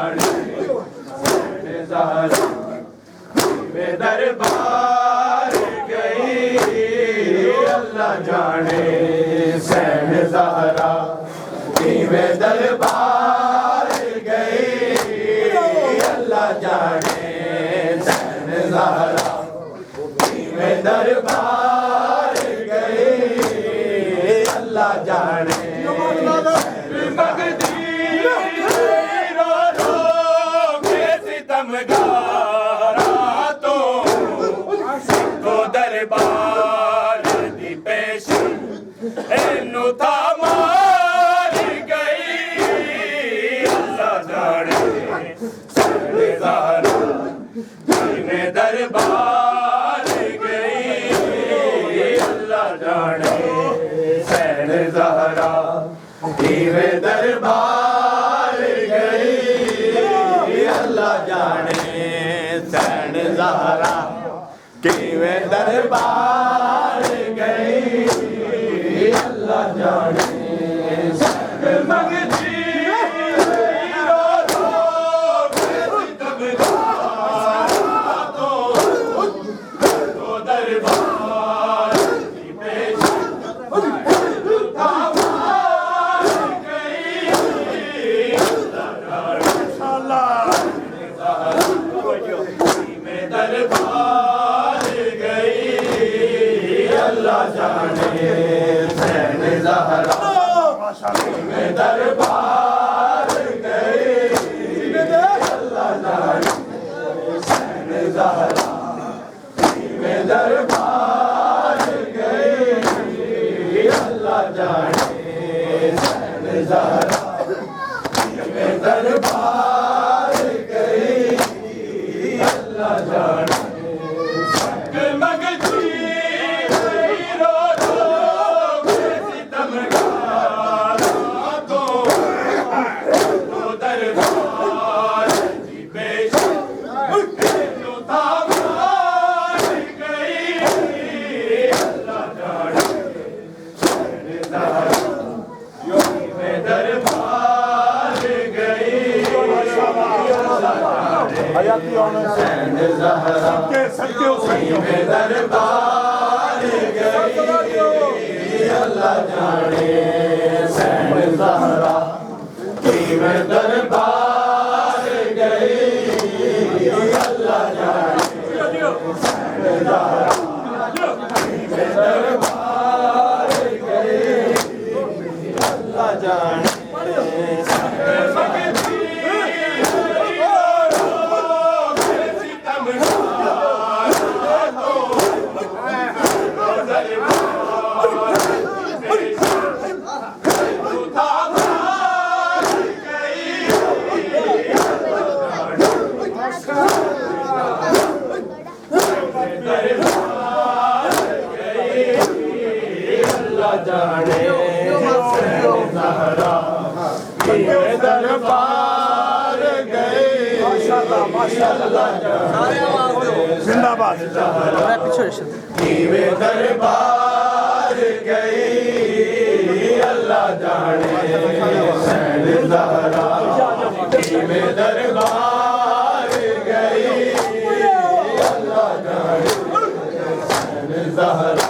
जाने सैन ज़हरा में दरबार गई अल्लाह जाने सैन ज़हरा में दरबार गई अल्लाह जाने सैन ज़हरा में दरबार गई अल्लाह जाने दरबार दी पेश एनु था मार गई अल्लाह जाने सैन ज़हरा में दरबार गई अल्लाह जाने सैन ज़हरा में दरबार गई अल्लाह जाने सैन ज़हरा किवें दरबार गई अल्लाह जाने सैन मंगती रो रो सितम तो दरबार की पेश अल्लाह जाने सैन ज़हरा में दरबार गई अल्लाह जाने सैन ज़हरा में दरबार गई अल्लाह जाने सैन ज़हरा में दरबार गई अल्लाह जाने सैन ज़हरा में दरबार गई अल्लाह जाने सैन ज़हरा में दरबार गई अल्लाह जाने सैन ज़हरा में दरबार गई अल्लाह जाने जाने सैन ज़हरा में दरबार गई माशाअल्लाह जिंदाबाद में दरबार गई अल्लाह जाने सैन ज़हरा में दरबार गई अल्लाह जाने सैन ज़हरा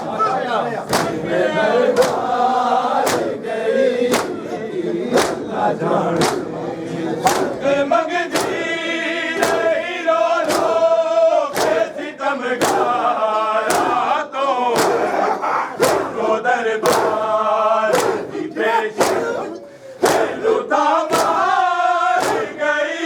मंगती रही रो रो सितम गारा तो दरबार की पेश लुटा मार गई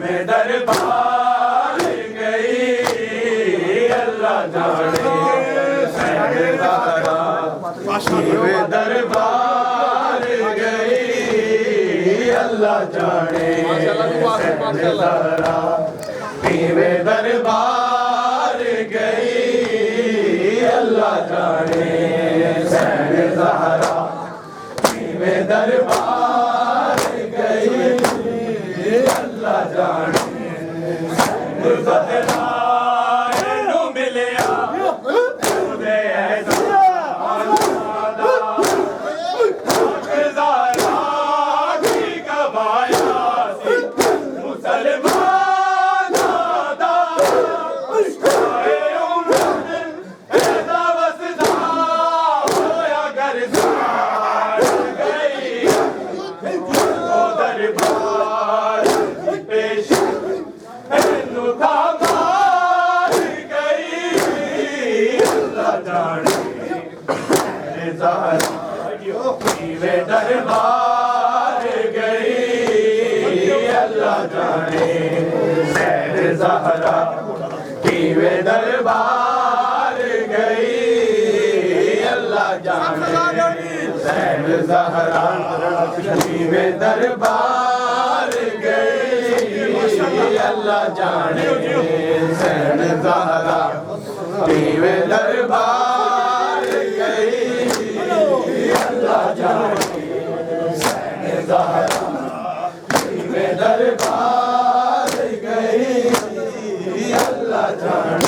में दरबार गई अल्लाह जाने सैन ज़हरा में दरबार गई अल्लाह जाने सैन ज़हरा में दरबार गई अल्लाह जाने सैन ज़हरा में दरबार गई अल्लाह जाने ज़हरा पीवे दरबार गई अल्लाह जाने सैन ज़हरा पीवे दरबार गई अल्लाह जाने सैन ज़हरा पीवे दरबार गई अल्लाह जाने सैन ज़हरा पीवे दरबार गई अल्लाह जाने सैन ज़हरा पीवे दरबार गई अल्लाह जाने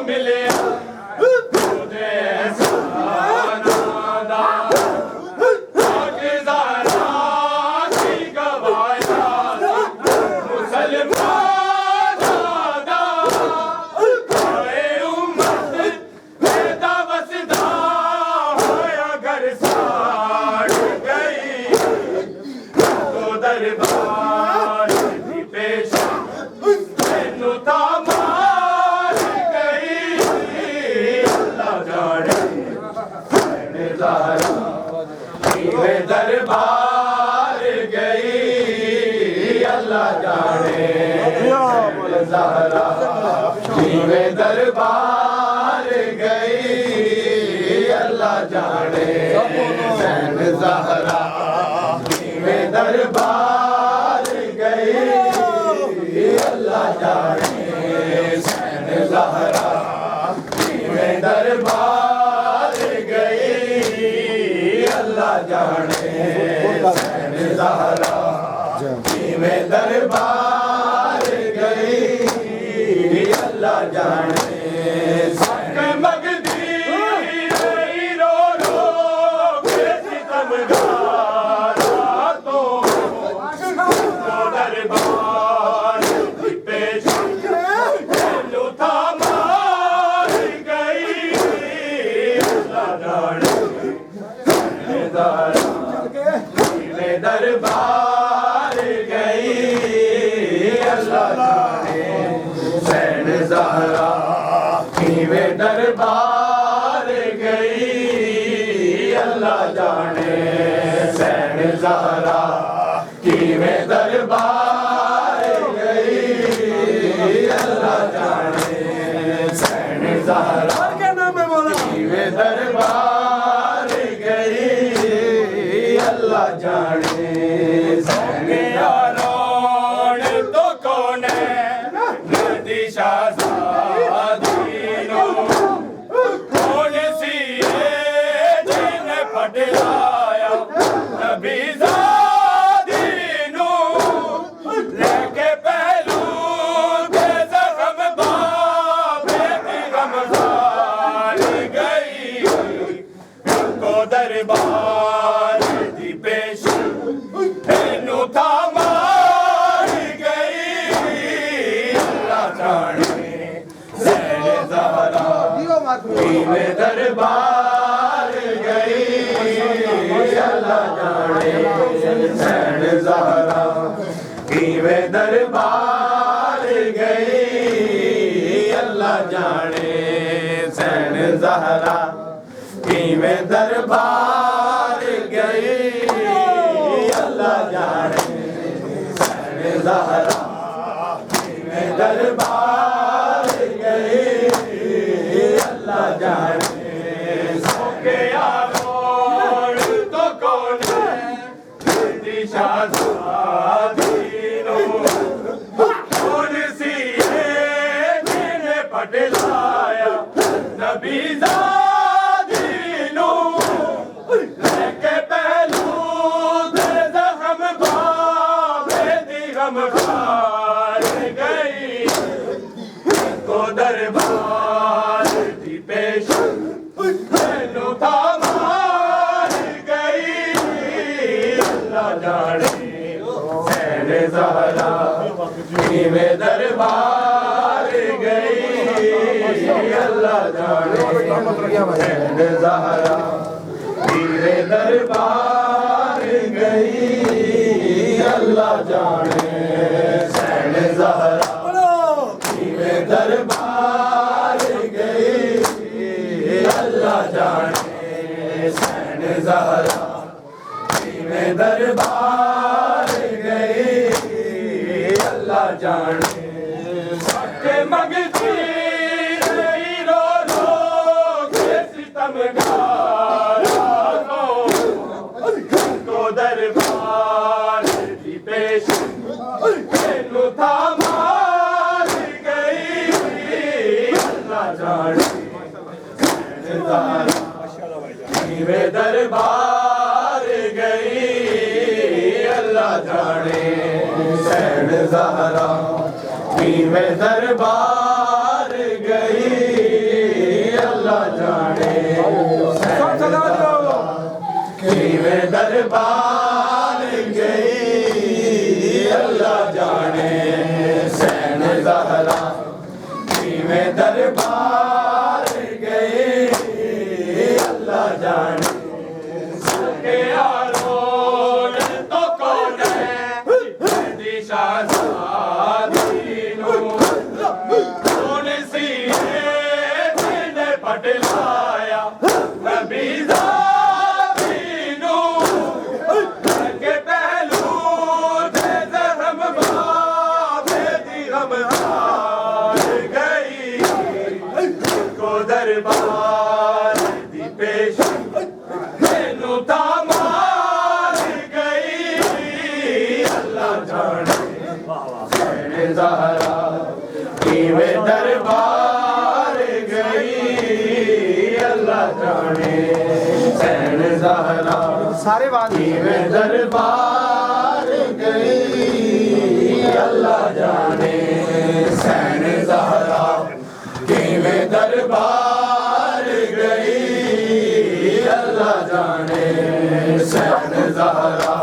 मिले दरबार गई अल्लाह जाने ज़हरा पीवे दरबार गई अल्लाह जाने सैन ज़हरा पीवे दरबार गई अल्लाह जाने सैन ज़हरा पीवे दरबार गई अल्लाह जाने सैन ज़हरा पीवे दरबार गई अल्लाह जाने सैन मगदी रो रो के सितमगारा तो दरबार पेश लुथा मार गई अल्लाह जाने दरबार गई अल्लाह जाने सैन ज़हरा पीवे दरबार गई अल्लाह जाने सैन ज़हरा पीवे दरबार गई अल्लाह जाने सैन ज़हरा पीवे दरबार गई अल्लाह जाने सैन यारों तो कौन है नदी शाहज़ादीनो कौन सी है जिन्हें पटलाया नबी ज़ादीनो लेके पहलू के ज़ख्म बाबे की गमज़ार गई को दरबार पीवे दरबार गई अल्लाह जाने सैन ज़हरा पीवे दरबार गई अल्लाह जाने सैन ज़हरा पीवे दरबार गई अल्लाह जाने सैन ज़हरा पीवे दरबार गई अल्लाह जाने सोके यारों तो कौन है शाहज़ादीनो कौन सी है जिन्हें पटलाया नबी ज़ादीनो लेके पहलू दे ज़ख्म बाबे दी गमखार गई को दरबार पेश था मार गई अल्लाह जाने सैन ज़हरा पीवे दरबार गई अल्लाह जाने सैन ज़हरा पीवे दरबार गई अल्लाह जाने सैन ज़हरा पीवे दरबार गई जाने सैन ज़हरा में दरबार गई अल्लाह जाने के मगती रो रो के सितमगार को दरबार की पेश तेनू था मार गई अल्लाह जाने वे दरबार गई अल्लाह जाने सैन ज़हरा में दरबार गई अल्लाह जाने सैन ज़हरा में दरबार गई अल्लाह जाने सैन ज़हरा में दरबार गई अल्लाह जाने सके आरोन तो कौन है दिशा साधीनु कौन सी ने पटलाया नबी ज़ातीनु के पहलू थे ज़हम बाबे दी गम हार गई को दरबार दी पेश तेनू था मार गई अल्लाह जाने सैन ज़हरा वे दरबार गई अल्लाह जाने सैन ज़हरा सारे बात वे दरबार गई अल्लाह जाने सैन ज़हरा वे दरबार गई अल्लाह जाने सैन ज़हरा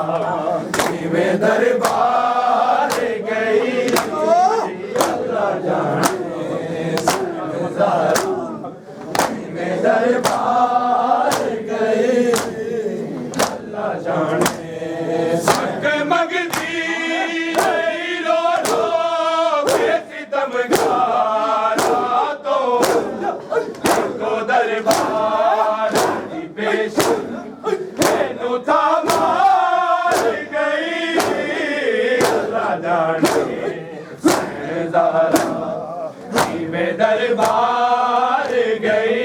में दरबार गई अल्लाह जाने सैन ज़हरा में दरबार गई अल्लाह जाने सक मगदी रो रो के सितमगारा तो दरबार की पेश तेनू था मार गई अल्लाह जाने सैन ज़हरा में दरबार गई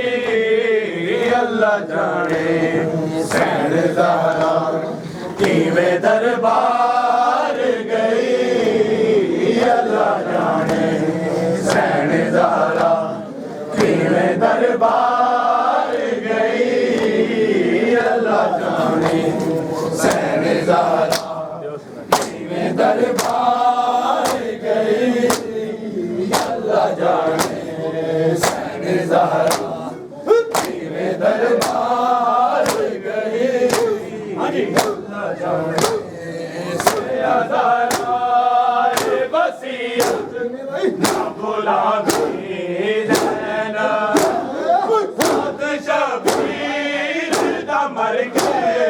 अल्लाह जाने सैन ज़हरा में दरबार गई अल्लाह जाने सैन ज़हरा में दरबार गई अल्लाह जाने सैन ज़हरा में दरबार गई अल्लाह जाने सैन ज़हरा में दरबार गई अल्लाह जाने सयादाराए वसीयत ना भुलावी ज़ैना साथ शबीर दा मर गए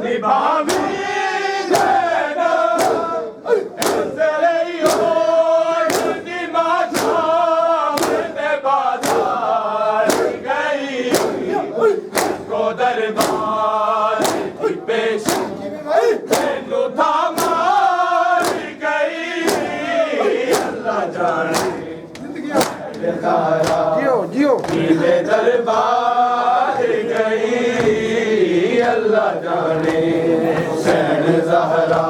निभावी ज़ैना ऐसे हो निमाशा में बाजार गई को दरबार की पेश तेनू था मार गई अल्लाह जाने जियो जियो नीले दरबार गई अल्लाह जाने सैन ज़हरा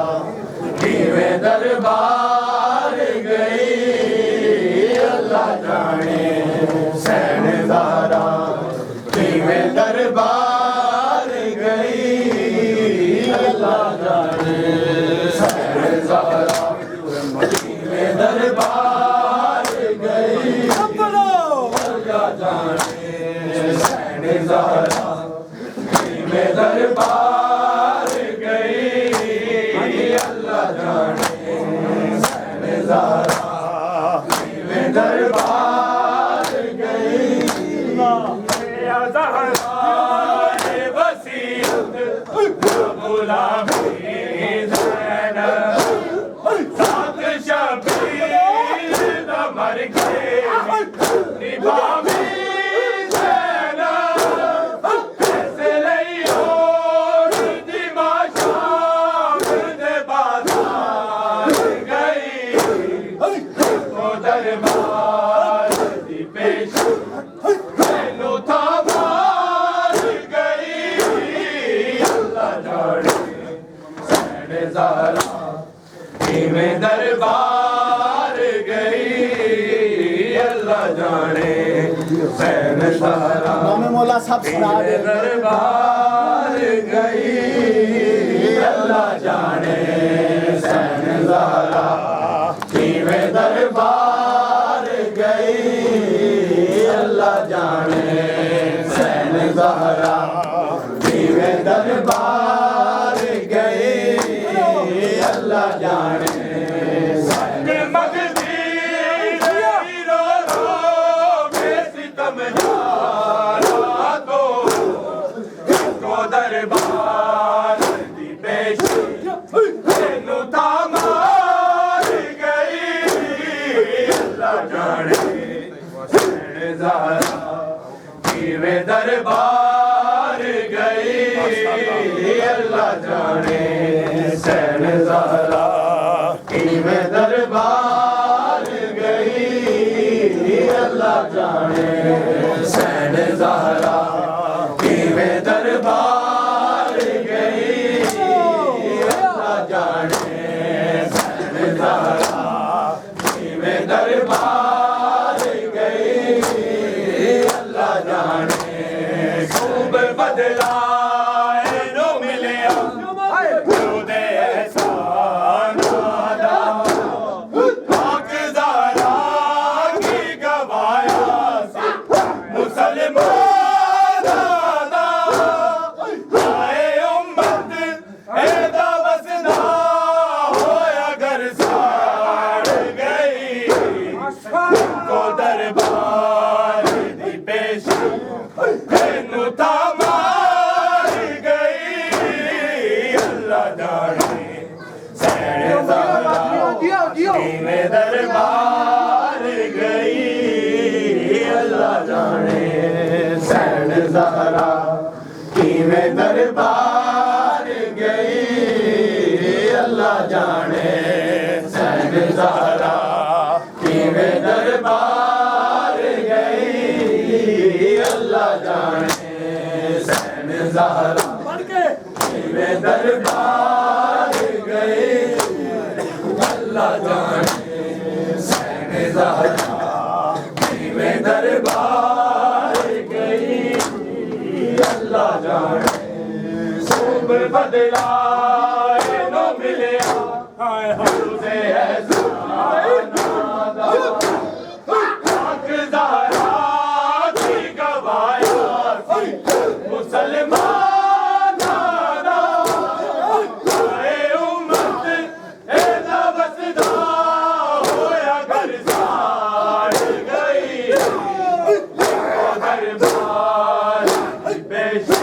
नीले दरबार गई अल्लाह जाने सैन ज़हरा नीले दरबार गई अल्लाह जाने सैन ज़हरा नीले दरबार गई अल्लाह जाने सैन ज़हरा में दरबार गई अल्लाह जाने सैन ज़हरा में दरबार गई या ज़हरा वसीयत गुलामी ज़ैना साथ शबीर दा मर गए निभावी ज़ैना ज़हरा नामे मौला साहब सुना दे दरबार गई अल्लाह जाने सैन ज़हरा किवें दरबार गई अल्लाह जाने सैन ज़हरा किवें दरबार गई अल्लाह जाने दरबार दी पेशी तेनू तामार गई अल्लाह जाने सैन ज़हरा किवें दरबार गई अल्लाह जाने सैन ज़हरा किवें दरबार गई अल्लाह जाने सैन ज़हरा किवें दरबार गई अल्लाह जाने सैन ज़हरा किवें दरबार गई अल्लाह जाने खूब बदला नो मिलिया खुदे एहसान दा पाक ज़हरा की गवाया मुसलमान दरबार दी पेशी तेनू तामार गई अल्लाह जाने सैन ज़हरा किवें दरबार गई अल्लाह जाने सैन ज़हरा किवें दरबार गई अल्लाह जाने सैन ज़हरा किवें दरबार गई अल्लाह जाने सैन ज़हरा किवें दरबार गई अल्लाह जाने सैन ज़हरा किवें दरबार गई अल्लाह जाने खूब बदला नो मिलिया खुदे एहसान पाक ज़हरा की गवाया मुसलमान उम्मत एदा वसदा होया घर साड़ गई दरबार दी पेशी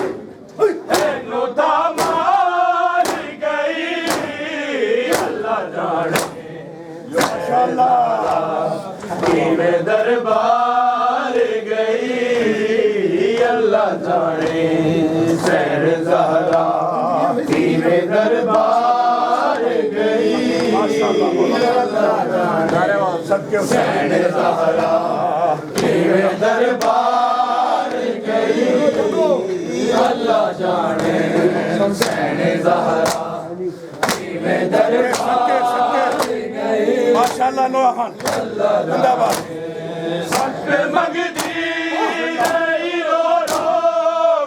तेनू तामार गई अल्लाह जाने किवें दरबार गई अल्लाह जाने सैन ज़हरा किवें दरबार गई अल्लाह जाने सैन ज़हरा किवें दरबार गई अल्लाह जाने सैन ज़हरा किवें दरबार गई माशाअल्लाह नूर खान जिंदाबाद हक मंगदी नहीं रो रो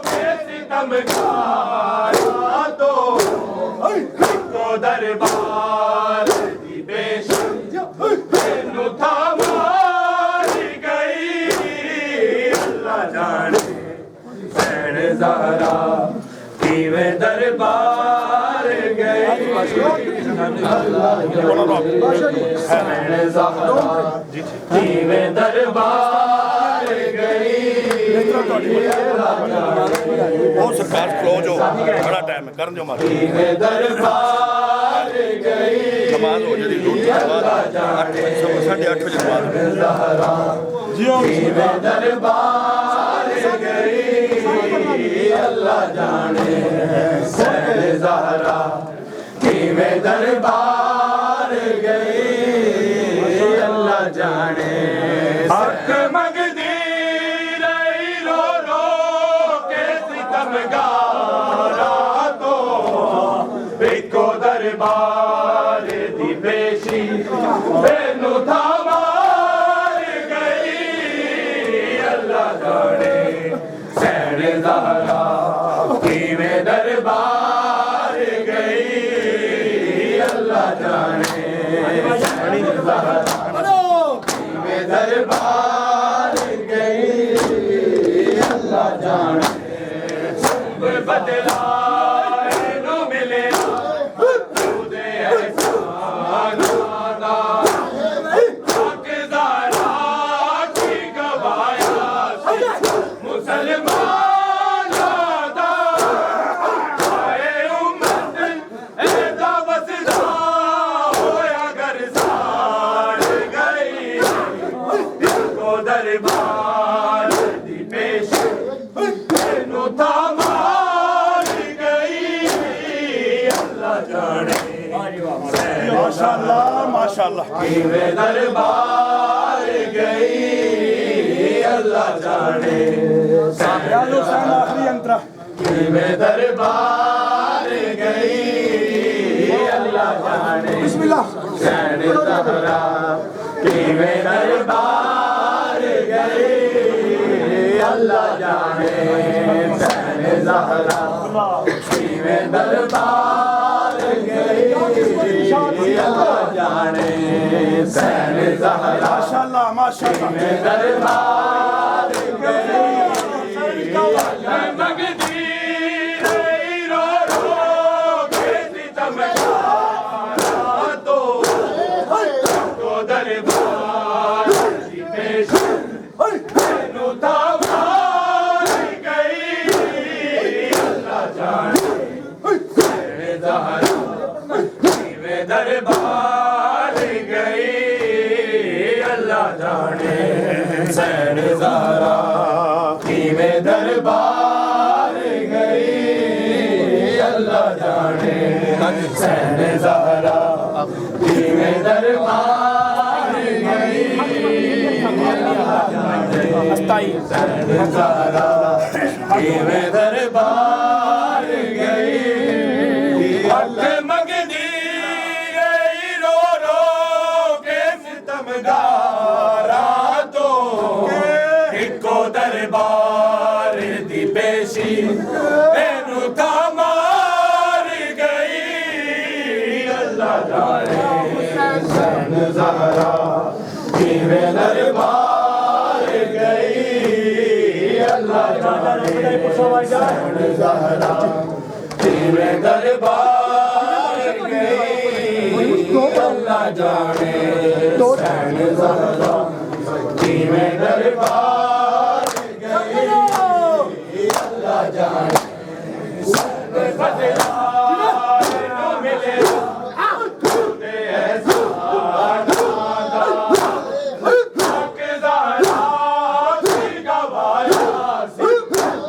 के सितमगारा तो दरबार दी पेशी तेनू तामार गई अल्लाह जाने सैन ज़हरा किवें दरबार गई अल्लाह सैन ज़हरा किवें दरबार गई बहुत सरकार क्लोज हो बड़ा टाइम है कर दो मार किवें दरबार गई नमाज हो जाती रोटी बाद 8:30 बजे नमाज जी किवें दरबार गई अल्लाह जाने सैन ज़हरा किवें दरबार गई अल्लाह जाने हक मंगदी रही रो रो के सितमगारा तो इको दरबार दी पेशी तेनू तामार गई अल्लाह जाने बदला नो मिले तूने एहसान दा हक ज़ारा की गवाया मुसलमान दा आए उम्मत ऐदा वसदा होया घर साड़ गई इनको दरबार दी पेश तेनू था मार गई अल्लाह जाने माशाअल्लाह माशाअल्लाह किवें दरबार गई अल्लाह जाने यालो सन आखिरी अंतरा किवें दरबार गई अल्लाह जाने बिस्मिल्लाह सैन ज़हरा किवें दरबार गई अल्लाह जाने सैन ज़हरा किवें दरबार गई अल्लाह जाने सैन ज़हरा माशाअल्लाह माशाअल्लाह किवें दरबार गई मगदी रही रो रो के सितम तो दरबार की पेश तेनू था मार गई अल्लाह जाने सैन ज़हरा किवें दरबार गई अल्लाह जाने सैन ज़हरा किवें दरबार गई अल्लाह जाने सैन ज़हरा किवें दरबार गई अल्लाह जाने सैन ज़हरा किवें दरबार गई हक मंगदी रही रो रो के सितमगारा तो इको दरबार दी पेशी तेनू था मार गई अल्लाह जाने सैन ज़हरा किवें दरबार गई अल्लाह जाने सैन ज़हरा किवें दरबार गई अल्लाह जाने सैन ज़हरा किवें दरबार गई अल्लाह जाने बदला नो मिले तूने एहसान दा हक ज़ारा की गवाया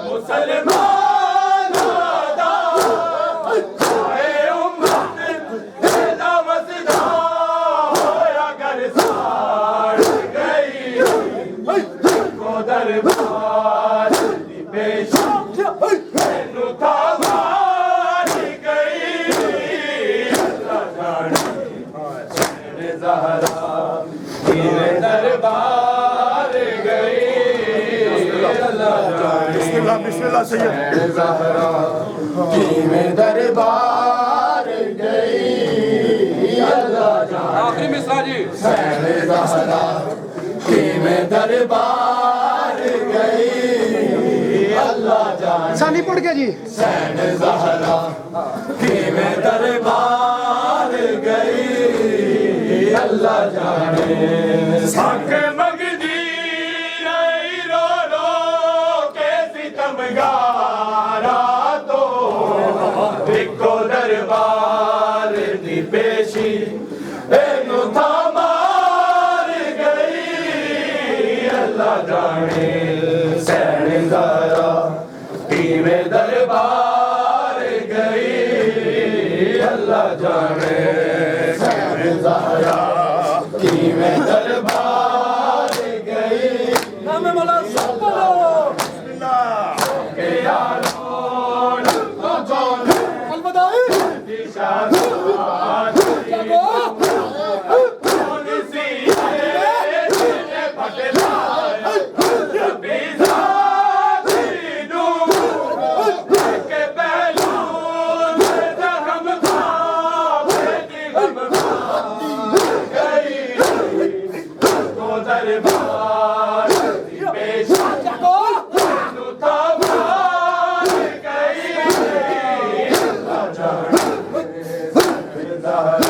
मुसलमान दा आए उम्मत ऐदा वसदा होया घर साड़ गई को दरबार दी पेश तेनू था मार गई अल्लाह जाने सैन ज़हरा किवें दरबार गई अल्लाह जाने बिस्मिल्लाह बिस्मिल्लाह सैयद सैन ज़हरा किवें दरबार गई अल्लाह जाने आखिरी मिसरा जी सैन ज़हरा किवें दरबार गई अल्लाह जाने सानी पड़ गया जी सैन ज़हरा किवें दरबार गई अल्लाह जाने हक मंगदी रही रो रो के सितमगारा तो इको दरबार दी पेशी तेनू था मार गई अल्लाह जाने सैन ज़हरा किवें दरबार गई अल्लाह जाने सैन ज़हरा किवें दरबार गई नामे मौला सुब्हानो के यारों को जोन अलविदाई दिशा जागो कौन सी तेरे बदला रबी ज़ाती नू के पहलू से जख्म खा बेटी गम खा गई को दरबार पेश जागो तू था मार गई ਜ਼ਹਰਾ